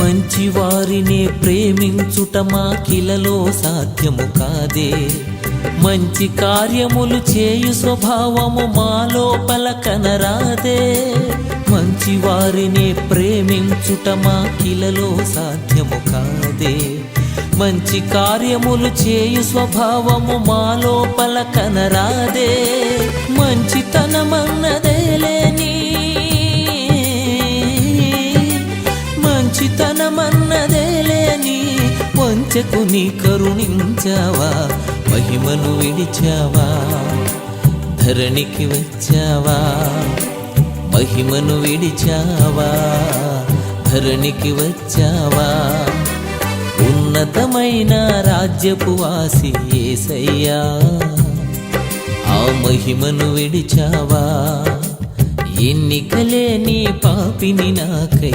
మంచి వారినే ప్రేమించుట మాకిలలో సాధ్యము కాదే. మంచి కార్యములు చేయు స్వభావము మాలోపల కనరాదే. మంచి వారినే ప్రేమించుట మాకిలలో సాధ్యము కాదే. మంచి కార్యములు చేయు స్వభావము మాలోపల కనరాదే. మంచితనమన్నదే లేని మంచితనమన్నదే లేని వంచకుని కరుణించావా. మహిమను విడిచావా, ధరణికి వచ్చావా. మహిమను విడిచావా, ధరణికి వచ్చావా. ఉన్నతమైన రాజ్యపు వాసి యేసయ్యా, ఆ మహిమను విడిచావా. ఎన్నికలేని పాపిని నాకై